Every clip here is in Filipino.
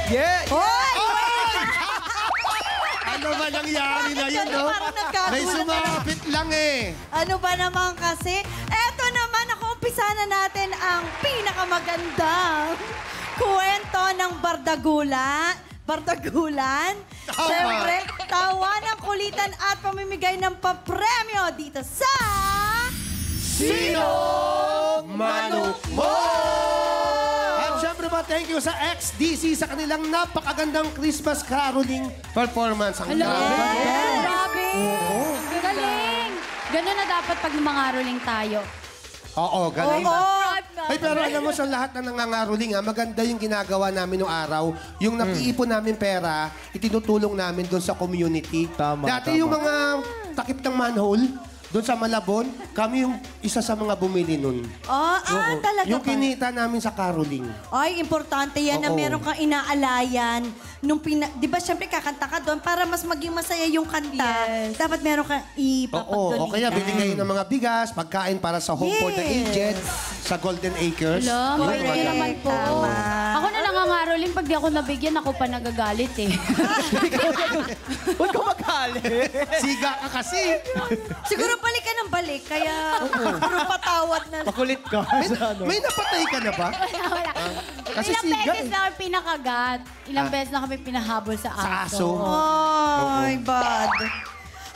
Yeah! Hoy! Ano ba nangyari na yun, no? Parang nagkagulat. May sumapit lang eh. Ano ba naman kasi? Eto naman, umpisa na natin ang pinakamagandang kwento ng Bardagulan. Siyempre, tawanan, kulitan at pamimigay ng papremyo dito sa... Sino Manok Mo? At syempre ba, thank you sa XDC sa kanilang napakagandang Christmas caroling performance. Ang Grabe! Galing! Ganun na dapat pag mangaroling tayo. Oo, galing. Ay, pero Ay, alam mo, sa lahat na nangangaroling, maganda yung ginagawa namin noong araw. Yung napiipon namin pera, itinutulong namin doon sa community. Tama, Dati tama. yung mga takip ng manhole, doon sa Malabon, kami yung isa sa mga bumili nun. Talaga Yung ba? kinita namin sa caroling. Ay, importante yan na Oo. meron kang inaalayan. Di ba, syempre kakanta ka doon para mas maging masaya yung kanta. Yes. Dapat meron kang ipapagdolitan. O kaya bili kayo ng mga bigas, pagkain para sa Home for the Aged, sa Golden Acres. Hello, Yun, okay mga naman po. Tama. Ako na lang ang ngaroling. Pag di ako nabigyan, ako pa nagagalit eh. Huwag ka magalit. Siga ka kasi. Siguro balik ka ng balik, kaya puro patawad na. Pakulit ka. May napatay ka na ba? Wala. Kasi Ilang siga beses eh. na kami pinakagat. Ilang beses na kami pinahabol sa aso. Sa aso. Ay, bad.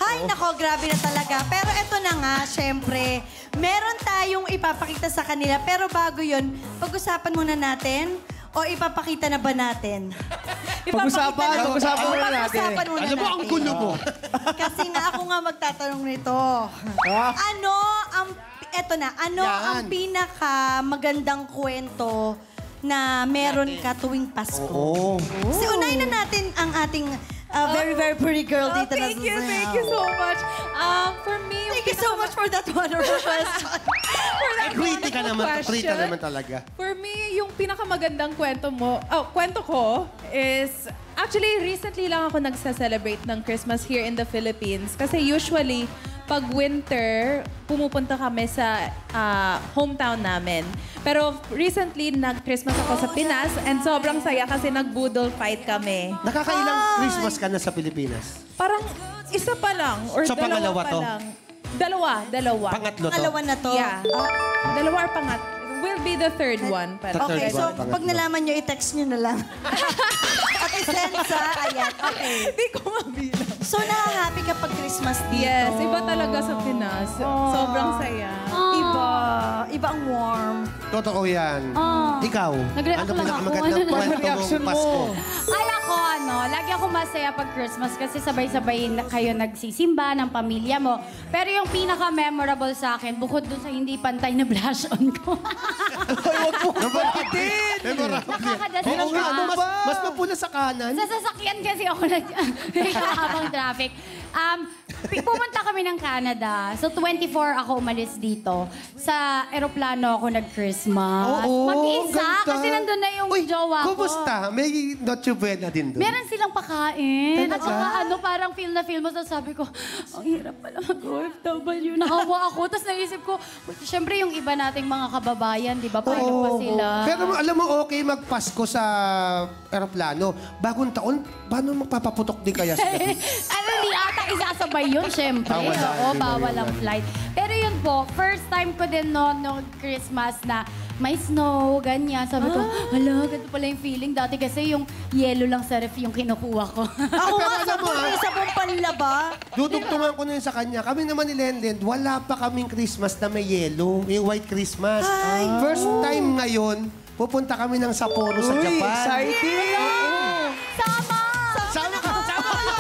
Hay, nako, grabe na talaga. Pero eto na nga, syempre, meron tayong ipapakita sa kanila. Pero bago yun, pag-usapan muna natin o ipapakita na ba natin? Pag-usapan muna natin. Pag-usapan muna Alam mo, ang natin. gulo mo. Kasi nga ako nga magtatanong nito. Ano ang pinaka magandang kwento na meron ka tuwing Pasko? Oo. Kasi unahin na natin ang ating very, very pretty girl dito na Thank you so much. For me, Thank you so much for that wonderful question. Pretty ka naman, pretty ka naman talaga. For me, yung pinakamagandang kwento ko is, actually, recently lang ako nagsa-celebrate ng Christmas here in the Philippines. Kasi usually, pag winter, pumupunta kami sa hometown namin. Pero recently, nag-Christmas ako sa Pinas and sobrang saya kasi nag-boodle fight kami. Nakakailang Christmas ka na sa Pilipinas? Parang isa pa lang or So, dalawa pangalawa pa to? lang. Dalawa. Pangatlo to? Pangalawa na to. Yeah. Dalawa or pangat. Will be the third one. Pero Okay, Third so one, pangatlo. pag nalaman nyo, i-text nyo na lang. At i-send sa, ayan, okay. Hindi ko mabilang. So, nakahappy ka pag Christmas dito? Yes, iba talaga sa Pinas. Sobrang saya. Iba ang warm. Totoo yan. Ikaw, Nag-react ano lang pinakamagandang ako. kwento reaction mong mo? Pasko? Ay ako, lagi ako masaya pag Christmas kasi sabay-sabay kayo nagsisimba ng pamilya mo. Pero yung pinaka-memorable sa akin, bukod dun sa hindi pantay na blush on ko. Nabakitin! Memorable. Nakakadasal Oo nga, ka. mas mapula sa kanan. Sa sasakyan kasi ako habang traffic. Pumunta kami ng Canada. So, 24 ako umalis dito. Sa aeroplano ako nag-Christmas. Mag-isa, ganda. kasi nandun na yung jowa ko. Kumusta? May Noche Buena din doon. Meron silang pakain. At Talaga? saka parang feel na feel mo. So sabi ko, ang hirap pala mag-OFW. Nakawa ako. Tapos naisip ko, syempre yung iba nating mga kababayan, di ba? Paano pa sila? Pero alam mo, okay magpasko sa aeroplano. Bagong taon, paano magpapaputok din kaya sa gabi? Hindi ata isasabay yun, syempre. Bawal lang, Oo, hindi bawal bawal ang yan. flight. Pero yun po, first time ko din noon Christmas na may snow, ganyan. Sabi ko, hala, ganito pala yung feeling. Dati kasi yung yellow lang sa ref yung kinukuha ko. Ako nga, Pero alam mo, sa pong panlaba. Dudugtungan ko na yun sa kanya. Kami naman ni Lendend, wala pa kaming Christmas na may yellow, may white Christmas. First time ngayon, pupunta kami ng Sapporo sa Japan. Exciting! Sama! Sama ka! Sama kayo!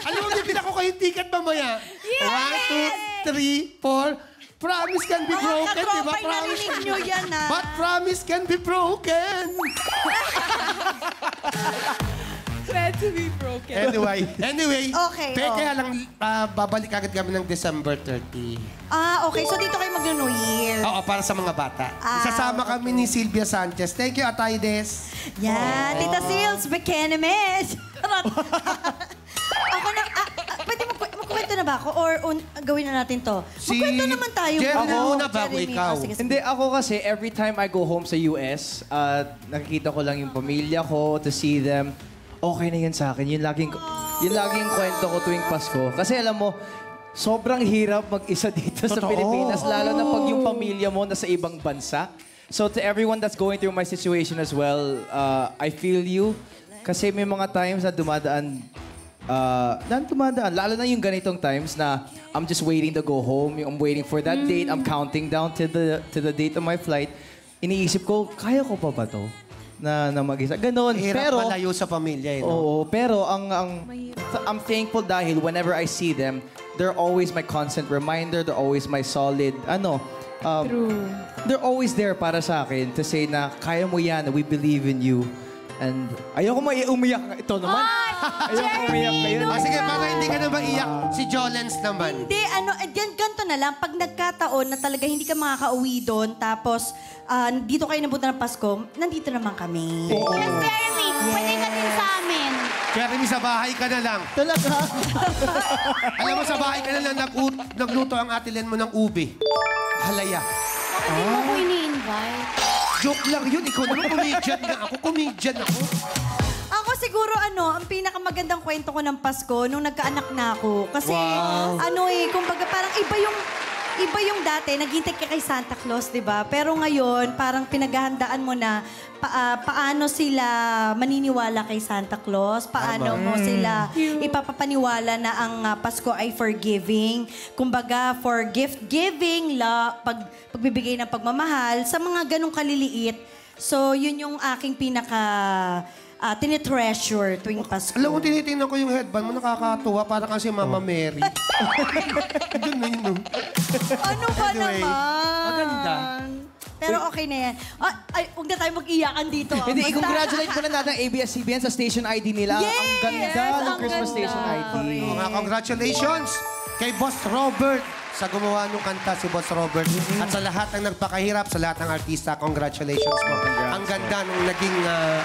Alam mo, bibila ko kayo ticket mamaya. Yes! 1, 2, 3, 4. Promise can be broken, di ba? Katropay, narinig nyo yan, ha? But promise can be broken. Meant to be broken. Anyway. Okay, Kaya lang, babalik agad kami ng December 30. Okay. So, dito kayo mag-New Year. Oo, para sa mga bata. Isasama kami ni Sylvia Sanchez. Thank you, Ataydes. Yan. Tita Sils, Bekenemes. Ako na, pwede magkwento na na ba ako? Or gawin na natin to? Magkwento naman tayo. Jeremy muna bago Jeremy. ikaw. Sige, sige. Hindi, ako kasi every time I go home sa US, nakikita ko lang yung pamilya ko, to see them, okay na yun sa akin. Yun laging kwento ko tuwing Pasko. Kasi alam mo, sobrang hirap mag-isa dito sa Pilipinas, lalo na pag yung pamilya mo nasa ibang bansa. So to everyone that's going through my situation as well, I feel you. Kasi may mga times na dumadaan, lalo na yung ganitong times na I'm just waiting to go home, I'm waiting for that date, I'm counting down to the date of my flight. Iniisip ko, kaya ko pa ba to? Na mag-isa. Ganon. Hirap Pero, malayo sa pamilya, no? oo, pero I'm thankful dahil whenever I see them, they're always my constant reminder, they're always my solid, they're always there para sa akin to say na kaya mo yan, we believe in you. And ayoko umiyak. Ito naman. Ayoko umiyak ngayon. Sige, para hindi ka na maiyak, si Jolens naman. Hindi, ganito na lang. Pag nagkataon na talaga hindi ka makakauwi doon, tapos dito kayo nabuta ng Pasko, nandito naman kami. Yes, Jeremy, pwede ka din sa amin. Jeremy, sa bahay ka na lang. Talaga? Alam mo, sa bahay ka na lang nagluto ang atilen mo ng ube. Halaya. Bakit di mo ko ini-invite? Joke lang yun. Ikaw naman, comedian nga ako. Comedian ako. Ako siguro ang pinakamagandang kwento ko ng Pasko nung nagkaanak na ako. Kasi kumbaga parang iba yung dati, naghintay ka kay Santa Claus, di ba? Pero ngayon, parang pinaghahandaan mo na paano sila maniniwala kay Santa Claus, paano mo sila ipapapaniwala na ang Pasko ay forgiving. Kumbaga, for gift-giving, pagbibigay ng pagmamahal, sa mga ganong kaliliit. So, yun yung aking tinitreasure tuwing Pasko. Alam mo, tinitingnan ko yung headband mo, nakakatuwa. Para kasi Mama Mary. Doon na yun, no? Ano ba Anyway, naman? maganda. Pero okay na yan. Huwag na tayo mag-iyakan dito. Hindi, i-congratulate mo na natin ang ABS-CBN sa station ID nila. Yes! Ang ganda ng Ang Christmas ganda. station ID. Mga congratulations kay Boss Robert sa gumawa ng kanta si Boss Robert. At sa lahat ng nagpakahirap, sa lahat ng artista, congratulations po. Ang ganda ng naging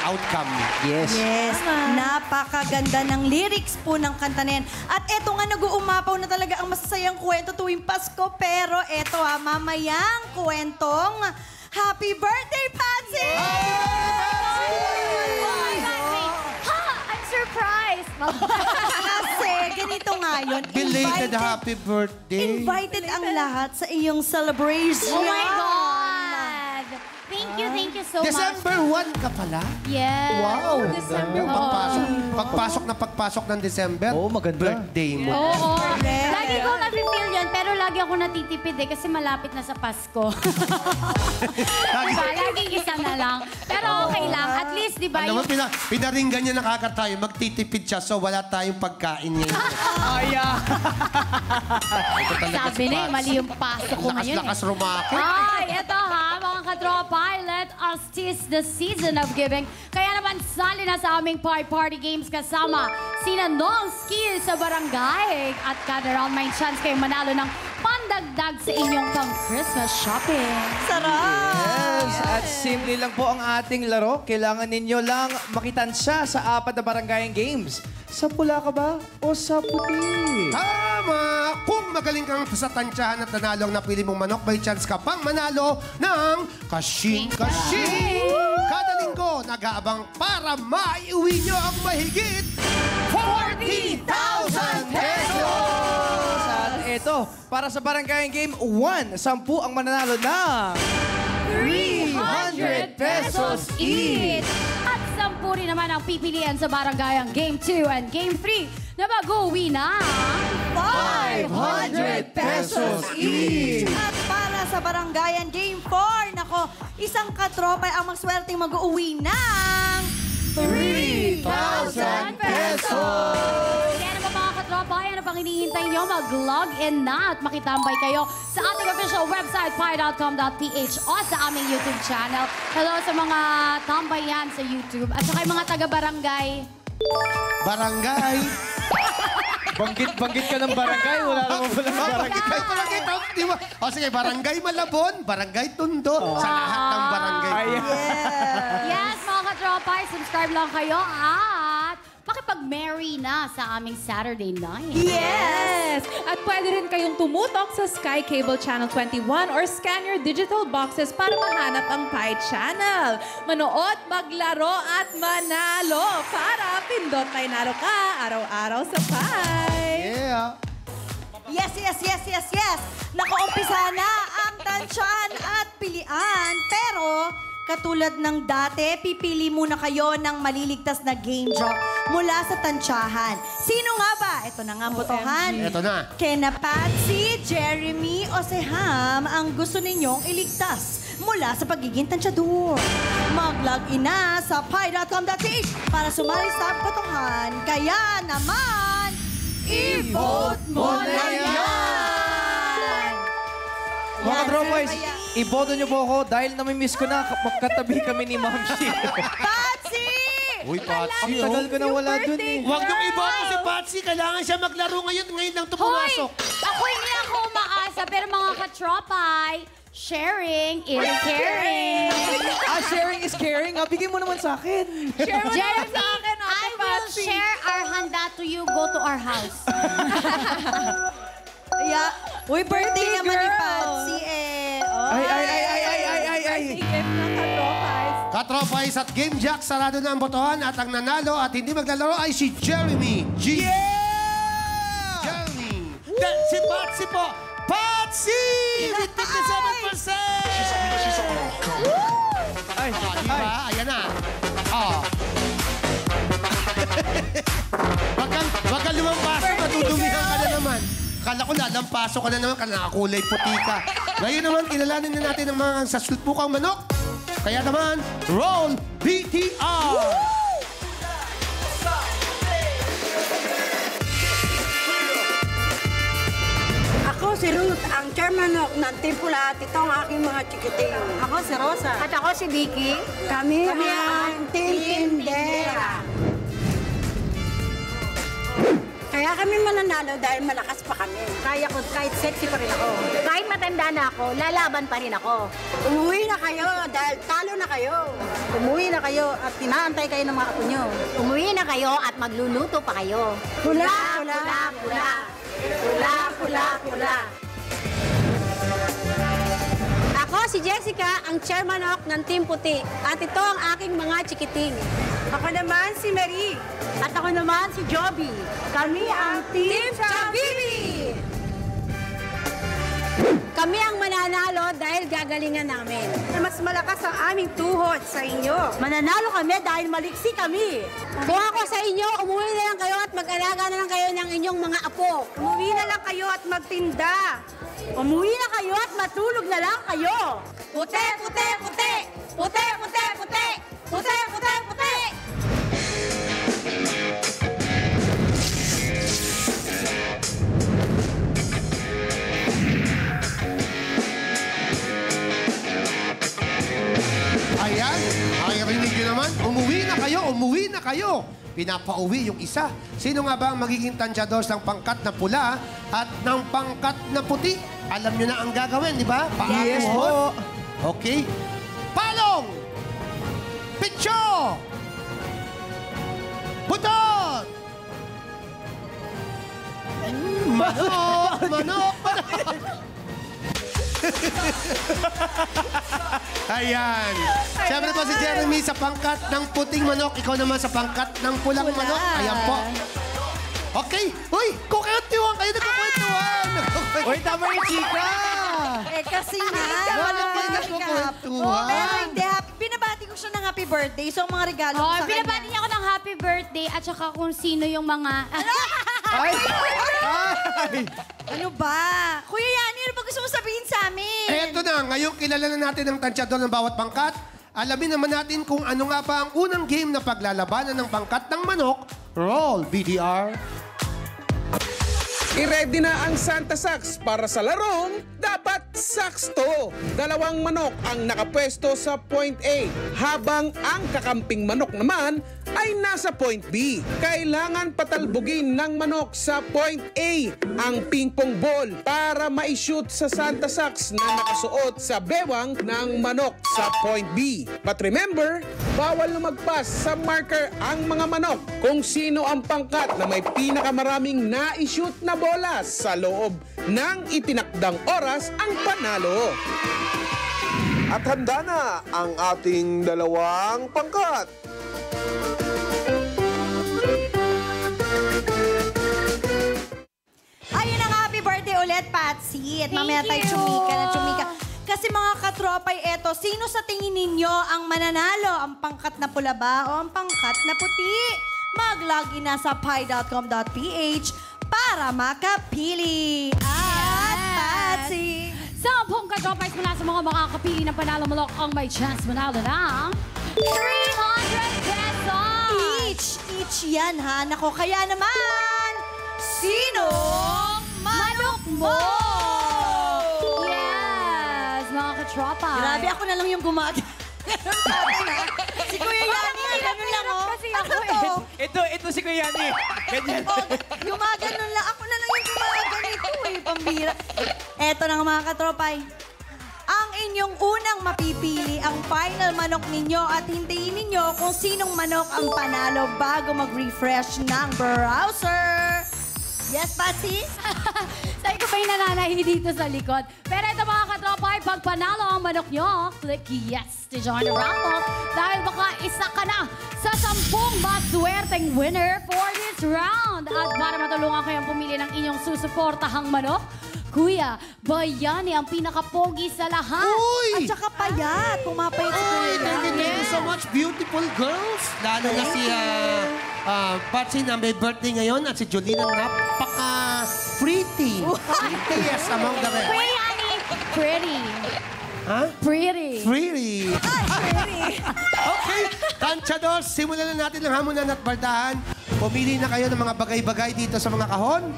outcome. Yes. Yes. Napakaganda ng lyrics po ng kanta na yan. At eto nga, nag-uumapaw na talaga ang masasayang kwento tuwing Pasko. Pero eto mamayang kwentong Happy Birthday, Patsy! I'm surprised! Kasi ganito nga yun. Belated happy birthday. Invited ang lahat sa iyong celebration. Oh my God! Thank you so much. December 1 ka pala? Yes. Wow! December. Pagpasok ng December, Oo, maganda. birthday mo. Oo. Lagi ko na-feel yun, pero lagi ako natitipid kasi malapit na sa Pasko. Diba? Laging isa na lang. Pero okay lang. At least, di ba, Alam mo, pinaringgan niya nakakar tayo, magtitipid siya, so wala tayong pagkain ngayon. sabi na mali yung pasok ko ngayon. Lakas rumaki. Ay, eto mga katropa, let us tease the season of giving. Kaya naman, sali na sa aming party games kasama sina Nong Skill sa barangay. At kada round may chance kayong manalo ng pandagdag sa inyong pang-Christmas shopping. Sarap! Yes. At simple lang po ang ating laro. Kailangan ninyo lang makitansya sa 4 na barangay games. Sa pula ka ba o sa puti? Tama! Kung magaling kang sa tansyahan at nanalo ang napili mong manok, may chance ka pang manalo ng Kashing-Kashing! Kada linggo, nag-aabang para maiuwi nyo ang mahigit 40,000 pesos! At ito, para sa barangay game 1, 10 ang mananalo ng 300 pesos each. At 10 rin naman ang pipilian sa barangayang Game 2 and Game 3 na mag-uwi na 500 pesos each! At para sa Barangayan Game 4, nako, isang katropa ang maswerteng mag-uwi ng 3,000 pesos! Kaya naman mga katropa, ano pang hinihintay nyo? Mag-log in na at makitambay kayo sa ating official website, pi.com.ph o sa aming YouTube channel. Hello sa mga tambayan sa YouTube at saka yung mga taga-barangay. Barangay! Banggit ka ng barangay, wala naman pala barangay. Barangay, di ba? O sige, Barangay Malabon, Barangay Tondo, sa lahat ng barangay. Yes, mga katropa, subscribe lang kayo at mag-merry na sa aming Saturday night. Yes! At pwede rin kayong tumutok sa Sky Cable Channel 21 or scan your digital boxes para mahanap ang Pi Channel. Manood, maglaro at manalo para pindot tayo naro ka araw-araw sa Pi. Yeah. Yes, yes, yes, yes, yes. Nakaumpisa na ang tansyan at pilian. Pero, katulad ng dati, pipili muna kayo ng maliligtas na game joke mula sa tansyahan. Sino nga ba? Ito na nga ang botohan. Ito na. Kena Patsy, Jeremy o si Ham ang gusto ninyong iligtas mula sa pagiging tansyador. Mag-log in na sa pi.com.ph para sumali sa botohan. Kaya naman, i-vote mo na yan! Mga Yan, Dropoys, Sir Maya. iboto niyo po ako dahil namimiss ko na magkatabi kami ni Ma'am Shi. Patsy! Uy, Patsy, Ang tagal ko na wala dun eh. Huwag niyong iboto si Patsy. Kailangan siya maglaro ngayon. Ngayon lang ito Hoy! pumasok. Ako hindi ako umaasa, pero mga katropay, sharing is caring. Sharing is caring. Bigay mo naman sa akin. Share mo naman Jeremy, sa akin, Ate I will Patsy. share our handa to you. Go to our house. Uy, birthday Birthday naman ni girl. Patsy eh. Oh. Ay. Sige na, katropay. Katropais at Game Jack, sarado na ang botohan at ang nanalo at hindi maglalaro ay si Jeremy G. Jeremy! Si Patsy po! Patsy! With 57%! Ay, Diba? Ayan na. Wag kang lumampaso, matudumihan ka na naman. Kala ko lalampaso ka na naman, nakakulay puti ka. Ngayon naman, kilalanin na natin ang mga sa sulpukang manok. Kaya naman, roll BTR! Ako si Ruth, ang chairman ng Timpula at ito ang aking mga chikiting. Ako si Rosa. At ako si Vicky. Kami ang Team Tindera. Kaya kami mananalo dahil malakas pa kami. Kaya ko, kahit sexy pa rin ako. Kahit matanda na ako, lalaban pa rin ako. Umuwi na kayo dahil talo na kayo. Umuwi na kayo at tinaantay kayo ng mga apo nyo. Umuwi na kayo at magluluto pa kayo. Pula, pula, pula. Pula, pula, pula. Ako si Jessica, ang chairman ng Team Puti. At ito ang aking mga chikiting. Ako naman si Marie. At ako naman si Joby. Kami ang Team Chabibi! Kami ang mananalo dahil gagalingan namin. Mas malakas ang aming tuhod sa inyo. Mananalo kami dahil maliksi kami. Kung ako sa inyo, umuwi na lang kayo at mag-alaga na lang kayo ng inyong mga apo. Umuwi na lang kayo at magtinda. Umuwi na kayo at matulog na lang kayo. Puti, puti, puti! Puti, puti, puti! Puti, puti, puti! Ayan, ay rinig nyo naman. Umuwi na kayo, umuwi na kayo. Pinapauwi yung isa. Sino nga ba ang magiging tansyador ng pangkat na pula at ng pangkat na puti? Alam nyo na ang gagawin, di ba? Yes po. Okay. Palong! Pitcho! Butot! Manok! Manok! Manok! Ayan. Siyempre po si Jeremy sa pangkat ng puting manok. Ikaw naman sa pangkat ng pulang manok. Ayan po. Okay. Uy, kukwentuhan kayo. Nagkukwentuhan. Uy, tama yung chika! Kasi nga. Wala pa Pero nagkukwentuhan. hindi, binabati ko siya ng happy birthday. So, ang mga regalo ko Oh, sa pinabati kanya. niya ako ng happy birthday at saka kung sino yung mga... Ay! Ay! Ano ba? Kuya Yani, ano ba gusto mo sabihin sa amin? Eto na, ngayong kilala na natin ang tansyador ng bawat pangkat, alamin naman natin kung ano nga pa ang unang game na paglalabanan ng pangkat ng manok. Roll, BDR. I-ready na ang Santa Sax para sa larong dapat saksto. Dalawang manok ang nakapwesto sa point A, habang ang kakamping manok naman ay nasa point B. Kailangan patalbugin ng manok sa point A ang ping-pong ball para ma-shoot sa Santa Sax na nakasuot sa bewang ng manok sa point B. But remember, bawal lumagpas sa marker ang mga manok kung sino ang pangkat na may pinakamaraming na-shoot na bola sa loob ng itinakdang oras ang panalo. At handa na ang ating dalawang pangkat. Ayun na nga, happy birthday ulit, Patsy. At mamaya tayo you. chumika na chumika. Kasi mga katropay, eto, sino sa tingin ninyo ang mananalo? Ang pangkat na pula ba o ang pangkat na puti? Mag-login na sa pi.com.ph para makapili. At Patsy! 10 katropay mula sa mga makakapili ng panalo malok ang may chance manalo ng 300 pesos! Each yan, ha? Nako, kaya naman, sinong manok mo? Yes, mga katropay. Grabe, ako na lang yung gumagano. Si Kuya Yani, ganun lang, oh. Kasi ako Ito si Kuya Yani. Ganyan. Oh, gumaganon lang. Ako na lang yung gumaganito, pambira. Eto na nga, mga katropay. Ang inyong unang mapipili ang final manok ninyo at hintayin ninyo kung sinong manok ang panalo bago mag-refresh ng browser. Yes, Patsy? Sabi ko pa yung nananahi dito sa likod. Pero ito mga katropay, pag panalo ang manok nyo, click yes to join the raffle dahil baka isa ka na sa 10 maswerteng winner for this round. At para matulungan kayong pumili ng inyong susuportahang manok, Kuya, Bayani ang pinakapogi sa lahat. Uy! At saka payat. Pumapayat si Kuya Yani. Thank you so much, beautiful girls. Lalo na si Patsy na may birthday ngayon at si Jolina napaka-pretty. Prettiest among the rest. Kuya Yani, pretty. Ha? Pretty. Pretty. Okay, Tanchador, simulan na natin ang hamunan at bardahan. Pumili na kayo ng mga bagay-bagay dito sa mga kahon.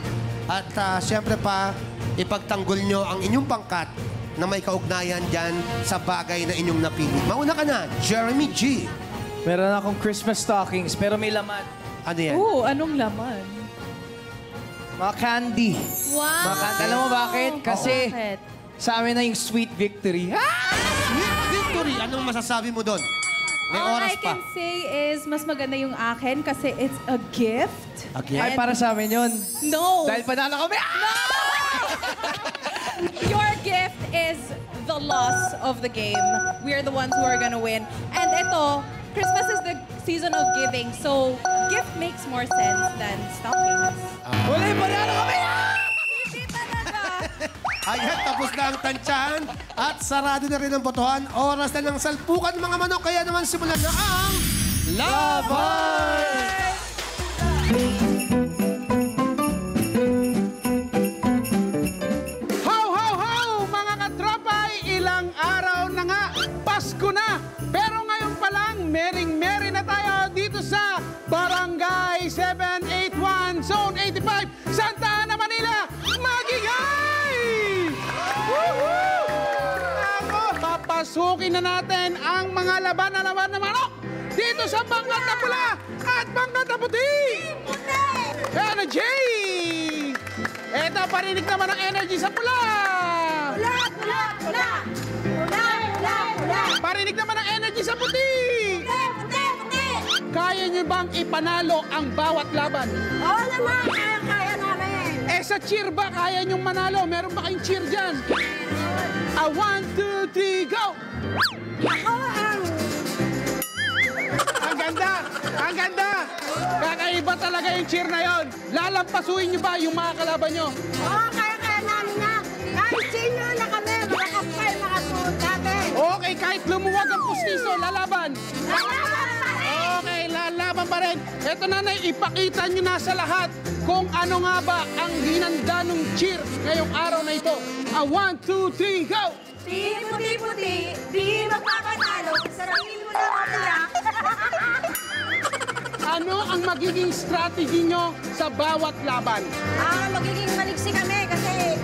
At siyempre pa, ipagtanggol nyo ang inyong pangkat na may kaugnayan dyan sa bagay na inyong napili. Mauna ka na, Jeremy G. Meron akong Christmas stockings, pero may laman. Ano yan? Anong laman? Mga candy. Wow. Mga candy. Alam mo bakit? Kasi Bakit? sa amin na yung sweet victory. Sweet victory! Anong masasabi mo doon? May All oras I pa. can say is mas maganda yung akin kasi it's a gift. Ay, para sa amin yun. No! Dahil panalo kami. Your gift is the loss of the game. We are the ones who are gonna win. And ito, Christmas is the season of giving, so gift makes more sense than stockings. Wala yung panalo kami. Hindi talaga. Ayan, tapos na ang tansyahan at sarado na rin ang botohan. Oras na ng salpukan mga manok. Kaya naman simulan na ang laban! How, how, how, mga katropay! Ilang araw na nga, Pasko na! Pero ngayon pa lang, mering-meri na tayo dito sa Barangay 781, Zone 85, Santa Ana, Manila! Magingay! Woohoo! Ako, papasukin na natin ang mga laban na manok dito sa Bangkat na Pula at Bangkat na Puti! Energy! Eto, parinig naman ang energy sa pula! Pula, pula, pula! Pula, pula, pula! Parinig naman ang energy sa puti! Puti, puti, puti! Kaya niyo bang ipanalo ang bawat laban? Oo naman, kaya namin! Eh sa cheer ba, kaya niyong manalo? Meron ba kayong cheer dyan? 1, 2, 3, go! Ako ang... Ang ganda! Ang ganda! Kakaiba talaga yung cheer na yon. Lalampasuin niyo ba yung mga kalaban niyo? Oo, kaya namin na! Kahit senior na kami, mga kapay, mga suot natin! Okay, kahit lumuwag ang pustiso, lalaban! Lalaban pa rin! Okay, lalaban pa rin. Ito na, ipakita nyo na sa lahat kung ano nga ba ang hinanda ng cheer ngayong araw na ito. 1, 2, 3, go! Di puti-puti, di magpapatalo, sarapin mo na pula. Ano ang magiging strategy nyo sa bawat laban? Magiging maliksi kami kasi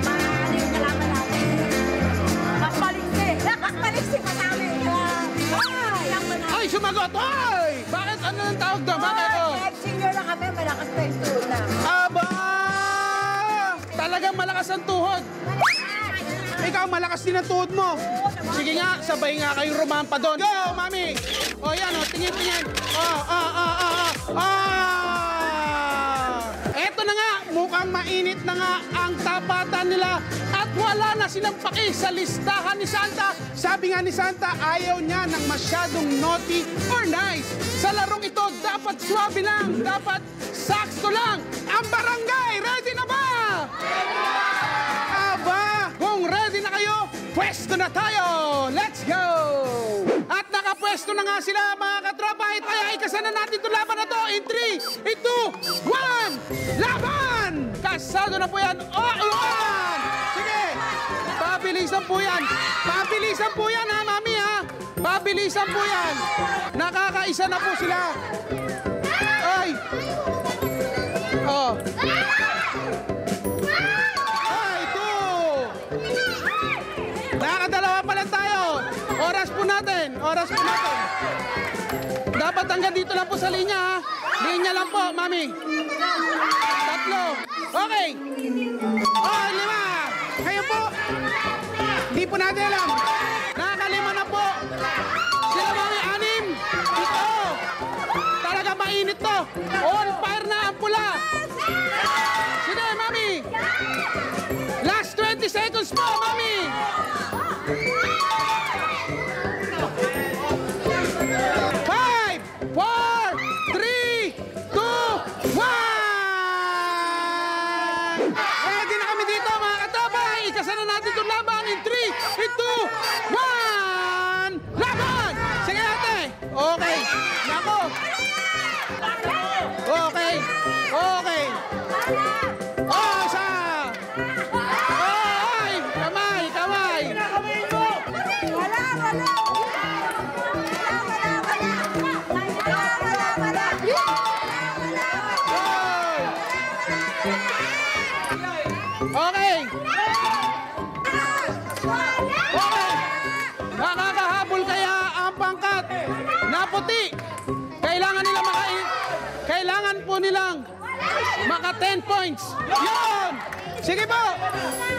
ano yung kalaban natin. Mas maliksi! Mas maliksi pa namin! Ay, sumagot. Hoy! Bakit? Ano ang tawag doon? Bakit? Oh? Senior na kami, malakas na yung tuhod na. Aba! Talagang malakas ang tuhod. Ikaw, malakas din ang tuhod mo. Sige nga, sabay nga kayong rumampa doon. Go, mami! O yan, o, tingin-tingin. Eto na nga, mukhang mainit na nga ang tapatan nila at wala na silang paki sa listahan ni Santa. Sabi nga ni Santa, ayaw niya ng masyadong naughty or nice. Sa larong ito, dapat swabe lang, dapat sakto lang. Ang barangay, ready na ba? Aba, kung ready na kayo, pwesto na tayo! Let's go! At nakapwesto na nga sila mga katropa. Kaya ikasan na natin itong laban na to in 3, in 2, 1, laban! Kasado na po yan. Yan! Sige! Pabilisan po yan. Pabilisan po yan ha, mami ha. Pabilisan po yan. Nakakaisa na po sila. Ay! Oh. Nakakadalawa pa lang tayo. Oras po natin. Oras po natin. Dapat hanggang dito lang po sa linya, ha? Linya lang po, mami. 3. Okay. Oh, 5. Kayo po. Hindi po natin alam. Nakakalima na po. Sila mami, 6. Ito. Talaga mainit to. On fire na ang pula. Sige, mami. Last 20 seconds po, mami. 5, 4, 3, 2, 1. Ready na kami dito, mga katropa. Ikasan na natin itong laban in 3, in 2, 1. Laban! Sige, ate. Okay. Nako. Okay. Okay. Oh, isa. Ay, kamay, kamay. Okay. Okay. Nakakahabol kaya ang pangkat na puti. Kailangan po nilang maka 10 points. Yun! Sige po!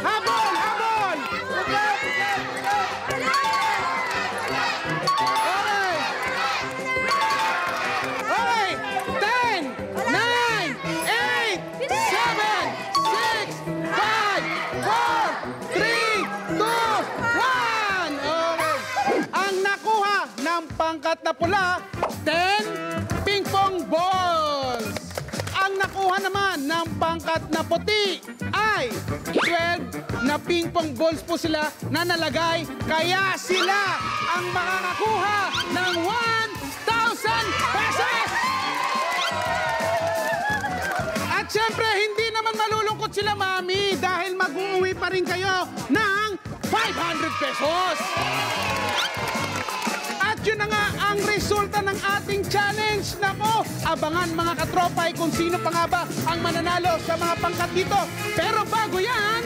Habol! Habol! Okay! Okay! 10, 9, 8, 7, 6, 5, 4, 3, 2, 1! Okay. Ang nakuha ng pangkat na pula, 10 ping-pong balls. Ang nakuha naman ng pangkat na puti ay 12 na ping-pong balls po sila na nalagay. Kaya sila ang makakakuha ng 1,000 pesos! At syempre, hindi naman malulungkot sila, mami, dahil mag-uuwi pa rin kayo ng 500 pesos! At yun na nga ang resulta ng ating challenge. Nako, abangan mga katropay kung sino pa nga ba ang mananalo sa mga pangkat dito. Pero bago yan...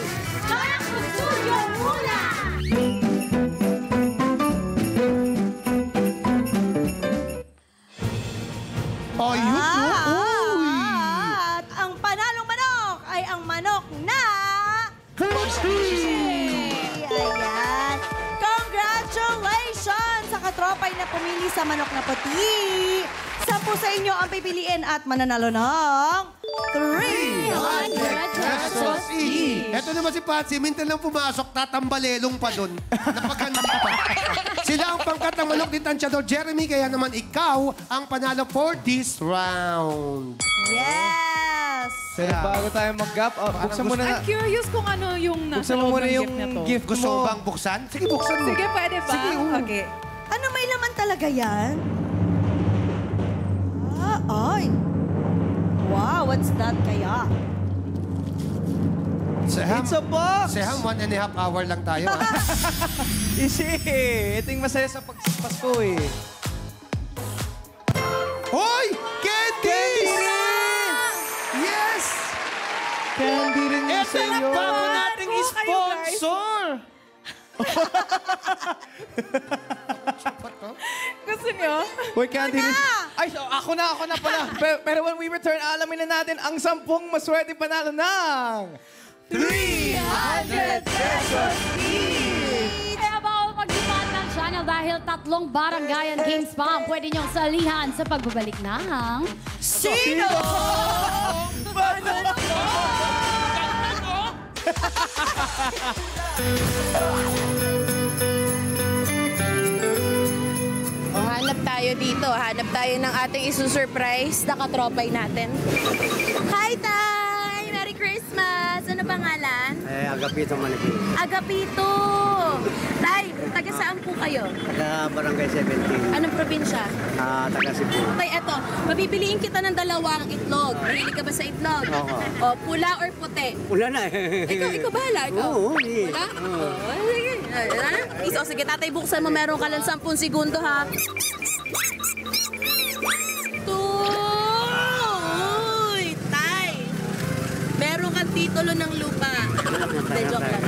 Takbo Studio muna! Oh, yun, At ang panalong manok ay ang manok na... Ayan. Congratulations sa katropay na pumili sa manok na puti. 10 sa inyo ang pipiliin at mananalo ng 300 pesos each. Eto naman si Patsy, minsan lang pumasok, tatambalelong pa doon. Napaganda pa. Sila ang pangkat ng manok ni Tansyador Jeremy, kaya naman ikaw ang panalo for this round. Yes! Pero bago tayo mag-gap, buksan mo na. I'm curious kung ano yung nasa Buksan mo loob muna ng yung gift na to. gift Gusto mo mo. bang buksan? Sige, buksan mo. Sige, pwede ba? Sige, Okay. Ano, may laman talaga yan? Ay. Wow, what's that kaya? Seham, It's a box! Seham, 1.5 hour lang tayo. Ah. Easy! Ito yung masaya sa Pasko eh. Hoy! Candies! Yes! Candy rin yung Ito sa'yo. na bago nating sponsor! Gusto nyo? Uy, Candy. Ay, so, ako na pala. Pero when we return, alamin na natin ang 10 maswerte panalo ng 300 pesos each! Kaya bawal mag-demand ng channel dahil 3 barangayan games pa ang pwede niyong salihan sa pagbabalik ng... Sino? Manok mo! Hanap tayo dito. Hanap tayo ng ating isusurprise na katropay natin. Hi, Tay! Merry Christmas! Ano pangalan? Agapito Manipis. Agapito! Tay, taga saan po kayo? Taga Barangay 17. Anong probinsya? Taga Cebu. Tay, eto. Mabibiliin kita ng 2 itlog. Mahilig ka ba sa itlog? Oo. O, pula or puti? Wala na Ikaw bahala. Ikaw. Oo, eh. Wala? Oo. Sige. Isa, sige, tatay, buksan mo. Meron ka lang 10 segundo, ha? Uy, Tay! Meron kang titulo ng lupa. Hindi, joke lang.